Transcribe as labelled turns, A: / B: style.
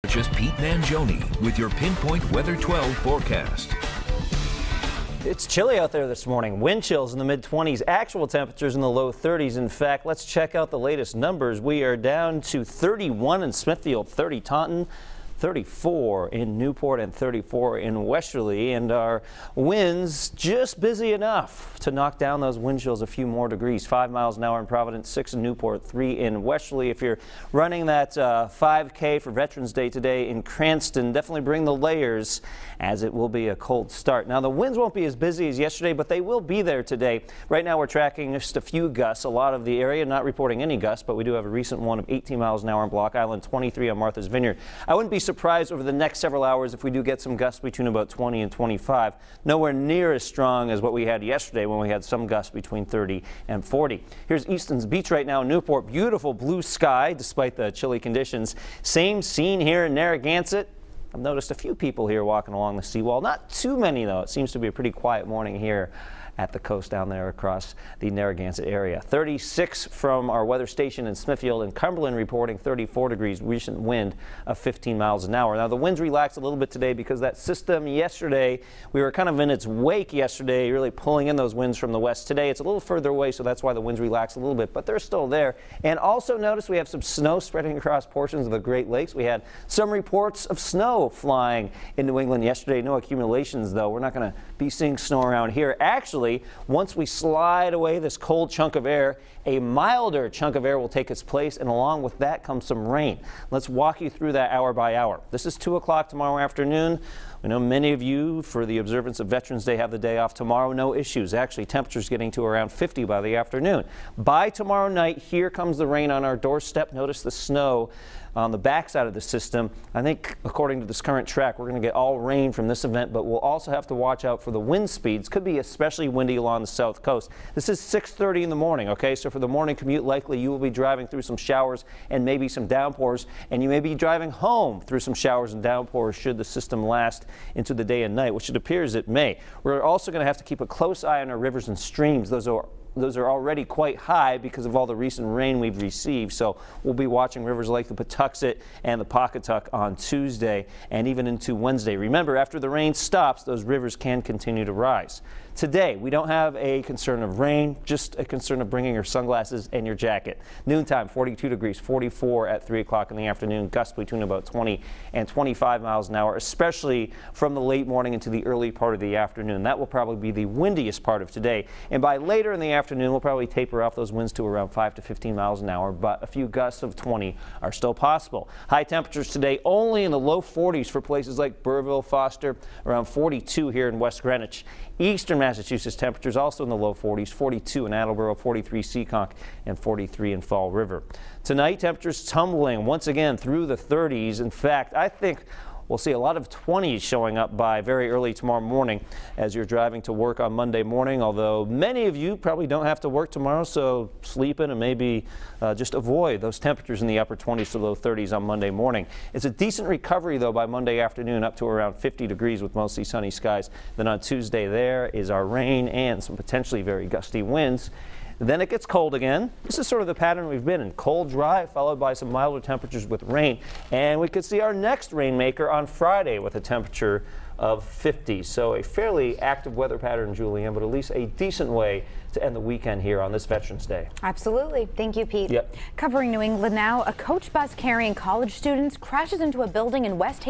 A: Meteorologist Pete Mangione with your Pinpoint Weather 12 forecast.
B: It's chilly out there this morning. Wind chills in the mid-20s, actual temperatures in the low 30s. In fact, let's check out the latest numbers. We are down to 31 in Smithfield, 30 Taunton, 34 in Newport, and 34 in Westerly, and our winds just busy enough to knock down those wind chills a few more degrees. 5 miles an hour in Providence, 6 in Newport, 3 in Westerly. If you're running that 5K for Veterans Day today in Cranston, definitely bring the layers, as it will be a cold start. Now, the winds won't be as busy as yesterday, but they will be there today. Right now, we're tracking just a few gusts. A lot of the area not reporting any gusts, but we do have a recent one of 18 miles an hour on Block Island, 23 on Martha's Vineyard. I wouldn't be surprised over the next several hours if we do get some gusts between about 20 and 25. Nowhere near as strong as what we had yesterday when we had some gusts between 30 and 40. Here's Easton's Beach right now in Newport. Beautiful blue sky despite the chilly conditions. Same scene here in Narragansett. I've noticed a few people here walking along the seawall. Not too many, though. It seems to be a pretty quiet morning here at the coast down there across the Narragansett area. 36 from our weather station in Smithfield, and Cumberland reporting 34 degrees, recent wind of 15 miles an hour. Now, the winds relaxed a little bit today because that system yesterday, we were kind of in its wake yesterday, really pulling in those winds from the west. Today, it's a little further away, so that's why the winds relaxed a little bit, but they're still there. And also notice we have some snow spreading across portions of the Great Lakes. We had some reports of snow flying in New England yesterday. No accumulations, though. We're not going to be seeing snow around here. Actually, once we slide away this cold chunk of air, a milder chunk of air will take its place, and along with that comes some rain. Let's walk you through that hour by hour. This is 2 o'clock tomorrow afternoon. We know many of you, for the observance of Veterans Day, have the day off tomorrow. No issues. Actually, temperatures getting to around 50 by the afternoon. By tomorrow night, here comes the rain on our doorstep. Notice the snow on the backside of the system. I think, according to this current track, we're going to get all rain from this event, but we'll also have to watch out for the wind speeds. Could be especially windy along the south coast. This is 6:30 in the morning, okay? So for the morning commute, likely you will be driving through some showers and maybe some downpours, and you may be driving home through some showers and downpours should the system last into the day and night, which it appears it may. We're also going to have to keep a close eye on our rivers and streams. Those are already quite high because of all the recent rain we've received. So we'll be watching rivers like the Patuxent and the Pawcatuck on Tuesday and even into Wednesday. Remember, after the rain stops, those rivers can continue to rise. Today, we don't have a concern of rain, just a concern of bringing your sunglasses and your jacket. Noontime, 42 degrees, 44 at 3 o'clock in the afternoon, gusts between about 20 and 25 miles an hour, especially from the late morning into the early part of the afternoon. That will probably be the windiest part of today. And by later in the afternoon, we'll probably taper off those winds to around 5 to 15 miles an hour, but a few gusts of 20 are still possible. High temperatures today only in the low 40s for places like Burville, Foster, around 42 here in West Greenwich. Eastern Massachusetts temperatures also in the low 40s, 42 in Attleboro, 43 Seekonk, and 43 in Fall River. Tonight, temperatures tumbling once again through the 30s. In fact, I think we'll see a lot of 20s showing up by very early tomorrow morning as you're driving to work on Monday morning, although many of you probably don't have to work tomorrow, so sleep in and maybe just avoid those temperatures in the upper 20s to low 30s on Monday morning. It's a decent recovery, though, by Monday afternoon up to around 50 degrees with mostly sunny skies. Then on Tuesday, there is our rain and some potentially very gusty winds. Then it gets cold again. This is sort of the pattern we've been in. Cold, dry, followed by some milder temperatures with rain. And we could see our next rainmaker on Friday with a temperature of 50. So a fairly active weather pattern, Julianne, but at least a decent way to end the weekend here on this Veterans Day.
C: Absolutely. Thank you, Pete.
B: Yep.
C: Covering New England now, a coach bus carrying college students crashes into a building in West